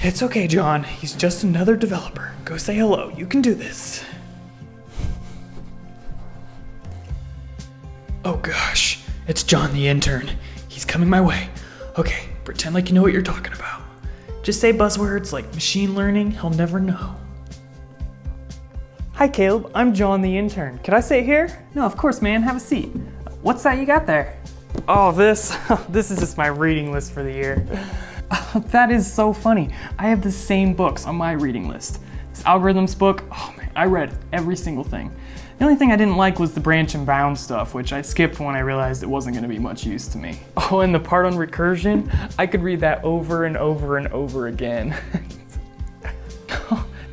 It's okay, John. He's just another developer. Go say hello. You can do this. Oh gosh, it's John the intern. He's coming my way. Okay, pretend like you know what you're talking about. Just say buzzwords like machine learning, he'll never know. Hi Caleb, I'm John the intern. Could I sit here? No, of course man, have a seat. What's that you got there? Oh, this is just my reading list for the year. That is so funny. I have the same books on my reading list. This algorithms book, oh man, I read every single thing. The only thing I didn't like was the branch and bound stuff, which I skipped when I realized it wasn't gonna be much use to me. Oh, and the part on recursion, I could read that over and over and over again.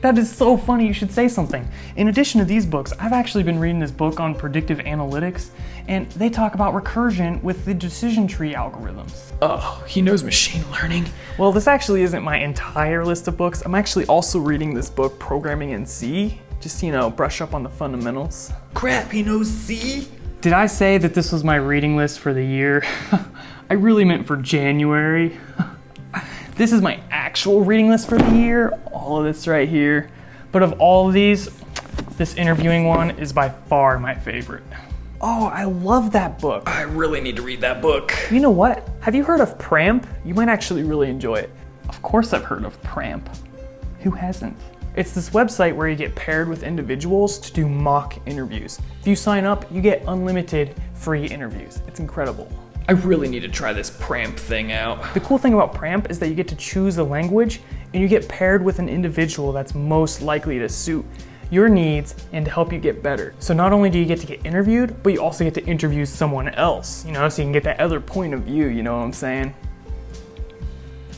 That is so funny, you should say something. In addition to these books, I've actually been reading this book on predictive analytics, and they talk about recursion with the decision tree algorithms. Oh, he knows machine learning. Well, this actually isn't my entire list of books. I'm actually also reading this book, Programming in C, just to, brush up on the fundamentals. Crap, he knows C? Did I say that this was my reading list for the year? I really meant for January. This is my actual reading list for the year, all of this right here. But of all of these, this interviewing one is by far my favorite. Oh, I love that book. I really need to read that book. You know what? Have you heard of Pramp? You might actually really enjoy it. Of course I've heard of Pramp. Who hasn't? It's this website where you get paired with individuals to do mock interviews. If you sign up, you get unlimited free interviews. It's incredible. I really need to try this Pramp thing out. The cool thing about Pramp is that you get to choose a language and you get paired with an individual that's most likely to suit your needs and to help you get better. So not only do you get to get interviewed, but you also get to interview someone else, so you can get that other point of view, you know what I'm saying?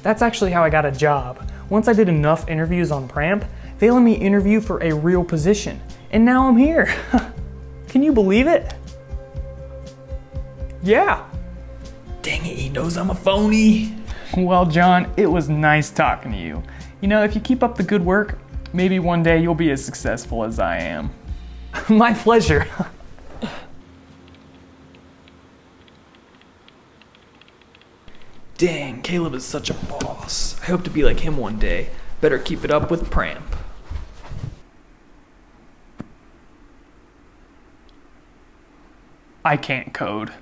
That's actually how I got a job. Once I did enough interviews on Pramp, they let me interview for a real position. And now I'm here. Can you believe it? Yeah. Dang it, he knows I'm a phony. Well, John, it was nice talking to you. If you keep up the good work, maybe one day you'll be as successful as I am. My pleasure. Dang, Caleb is such a boss. I hope to be like him one day. Better keep it up with Pramp. I can't code.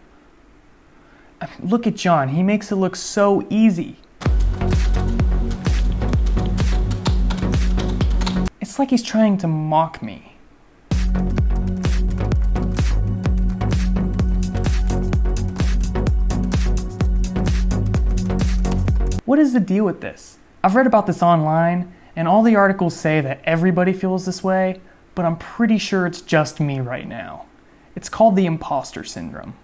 Look at John, he makes it look so easy. It's like he's trying to mock me. What is the deal with this? I've read about this online, and all the articles say that everybody feels this way, but I'm pretty sure it's just me right now. It's called the Imposter Syndrome.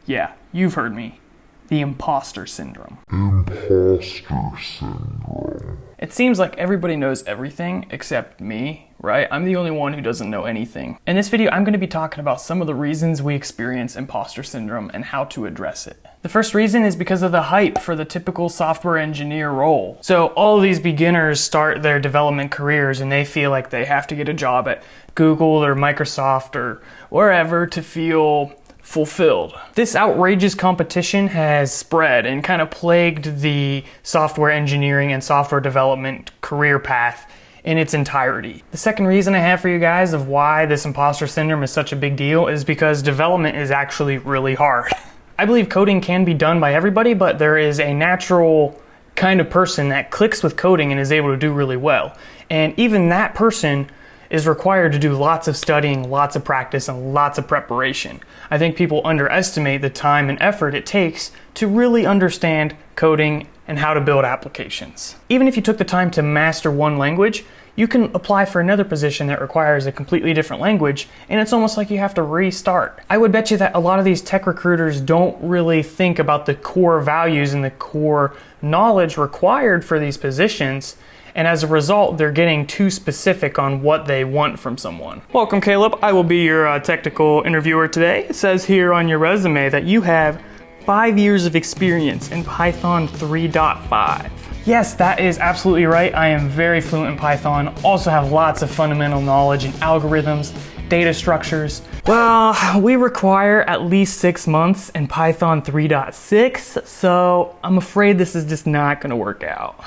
Yeah, you've heard me. The Imposter Syndrome. Imposter Syndrome. It seems like everybody knows everything except me, right? I'm the only one who doesn't know anything. In this video, I'm going to be talking about some of the reasons we experience imposter syndrome and how to address it. The first reason is because of the hype for the typical software engineer role. So all of these beginners start their development careers and they feel like they have to get a job at Google or Microsoft or wherever to feel fulfilled. This outrageous competition has spread and kind of plagued the software engineering and software development career path in its entirety. The second reason I have for you guys of why this imposter syndrome is such a big deal is because development is actually really hard. I believe coding can be done by everybody, but there is a natural kind of person that clicks with coding and is able to do really well. And even that person is required to do lots of studying, lots of practice, and lots of preparation. I think people underestimate the time and effort it takes to really understand coding and how to build applications. Even if you took the time to master one language, you can apply for another position that requires a completely different language, and it's almost like you have to restart. I would bet you that a lot of these tech recruiters don't really think about the core values and the core knowledge required for these positions, and as a result, they're getting too specific on what they want from someone. Welcome, Caleb. I will be your technical interviewer today. It says here on your resume that you have 5 years of experience in Python 3.5. Yes, that is absolutely right. I am very fluent in Python. Also have lots of fundamental knowledge in algorithms, data structures. Well, we require at least 6 months in Python 3.6, so I'm afraid this is just not gonna work out.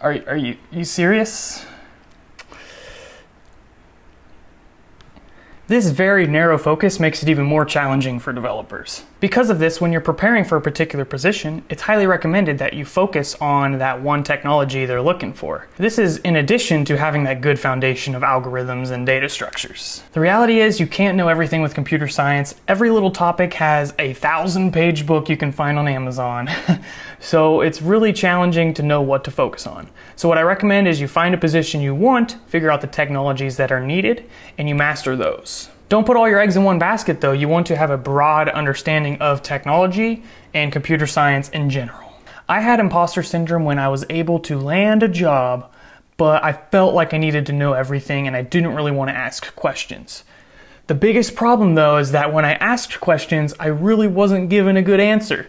Are you serious? This very narrow focus makes it even more challenging for developers. Because of this, when you're preparing for a particular position, it's highly recommended that you focus on that one technology they're looking for. This is in addition to having that good foundation of algorithms and data structures. The reality is you can't know everything with computer science. Every little topic has a 1,000-page book you can find on Amazon. So it's really challenging to know what to focus on. So what I recommend is you find a position you want, figure out the technologies that are needed, and you master those. Don't put all your eggs in one basket though. You want to have a broad understanding of technology and computer science in general. I had imposter syndrome when I was able to land a job, but I felt like I needed to know everything and I didn't really want to ask questions. The biggest problem though is that when I asked questions, I really wasn't given a good answer.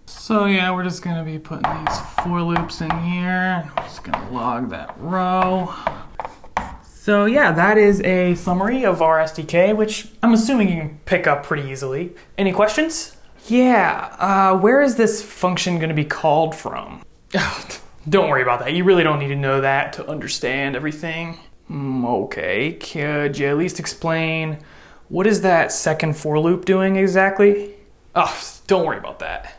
So yeah, we're just gonna be putting these for loops in here. I'm just gonna log that row. So yeah, that is a summary of our SDK, which I'm assuming you can pick up pretty easily. Any questions? Yeah, where is this function gonna be called from? Don't worry about that. You really don't need to know that to understand everything. Okay, could you at least explain what is that second for loop doing exactly? Don't worry about that.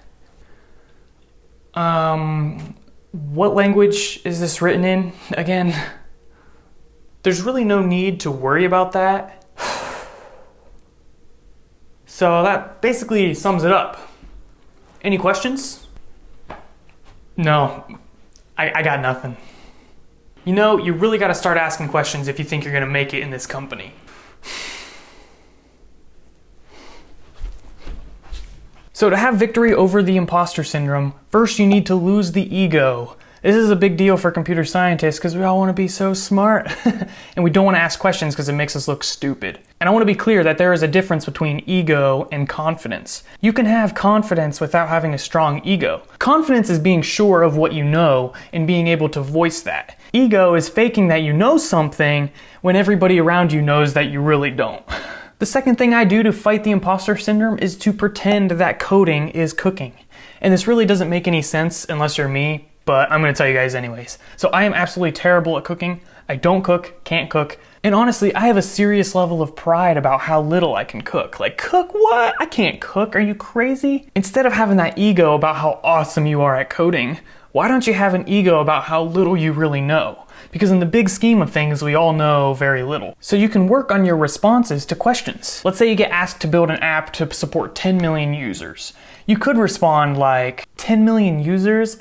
What language is this written in again? There's really no need to worry about that. So that basically sums it up. Any questions? No, I got nothing. You know, you really got to start asking questions if you think you're going to make it in this company. So to have victory over the imposter syndrome, first you need to lose the ego. This is a big deal for computer scientists because we all want to be so smart and we don't want to ask questions because it makes us look stupid. And I want to be clear that there is a difference between ego and confidence. You can have confidence without having a strong ego. Confidence is being sure of what you know and being able to voice that. Ego is faking that you know something when everybody around you knows that you really don't. The second thing I do to fight the imposter syndrome is to pretend that coding is cooking. And this really doesn't make any sense unless you're me, but I'm gonna tell you guys anyways. So I am absolutely terrible at cooking. I don't cook, can't cook, and honestly, I have a serious level of pride about how little I can cook. Like, cook what? I can't cook, are you crazy? Instead of having that ego about how awesome you are at coding, why don't you have an ego about how little you really know? Because in the big scheme of things, we all know very little. So you can work on your responses to questions. Let's say you get asked to build an app to support 10 million users. You could respond like, 10 million users?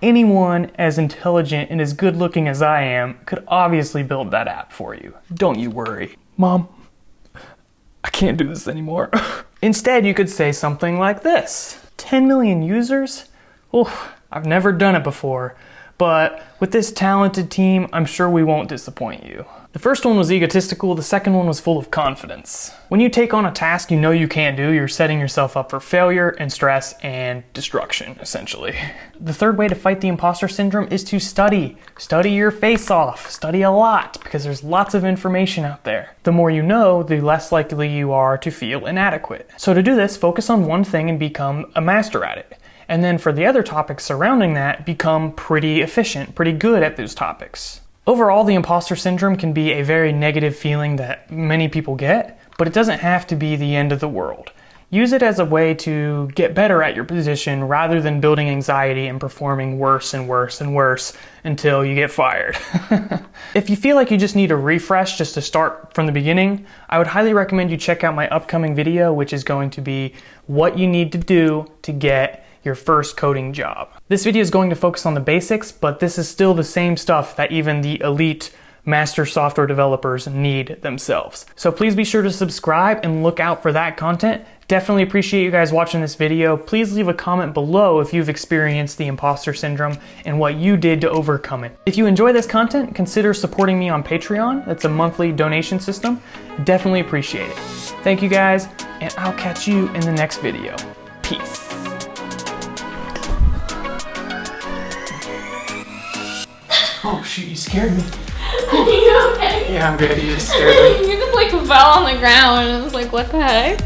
Anyone as intelligent and as good looking as I am could obviously build that app for you. Don't you worry. Mom, I can't do this anymore. Instead, you could say something like this. 10 million users? Oh, I've never done it before. But with this talented team, I'm sure we won't disappoint you. The first one was egotistical, the second one was full of confidence. When you take on a task you know you can't do, you're setting yourself up for failure and stress and destruction, essentially. The third way to fight the imposter syndrome is to study. Study your face off. Study a lot, because there's lots of information out there. The more you know, the less likely you are to feel inadequate. So to do this, focus on one thing and become a master at it. And then for the other topics surrounding that, become pretty efficient, pretty good at those topics. Overall, the imposter syndrome can be a very negative feeling that many people get, but it doesn't have to be the end of the world. Use it as a way to get better at your position rather than building anxiety and performing worse and worse and worse until you get fired. If you feel like you just need a refresh just to start from the beginning, I would highly recommend you check out my upcoming video, which is going to be what you need to do to get your first coding job. This video is going to focus on the basics, but this is still the same stuff that even the elite master software developers need themselves. So please be sure to subscribe and look out for that content. Definitely appreciate you guys watching this video. Please leave a comment below if you've experienced the imposter syndrome and what you did to overcome it. If you enjoy this content, consider supporting me on Patreon. That's a monthly donation system. Definitely appreciate it. Thank you guys, and I'll catch you in the next video. Peace. Oh shoot, you scared me. Are you okay? Yeah, I'm good. You just scared me. You just like fell on the ground and it was like, what the heck?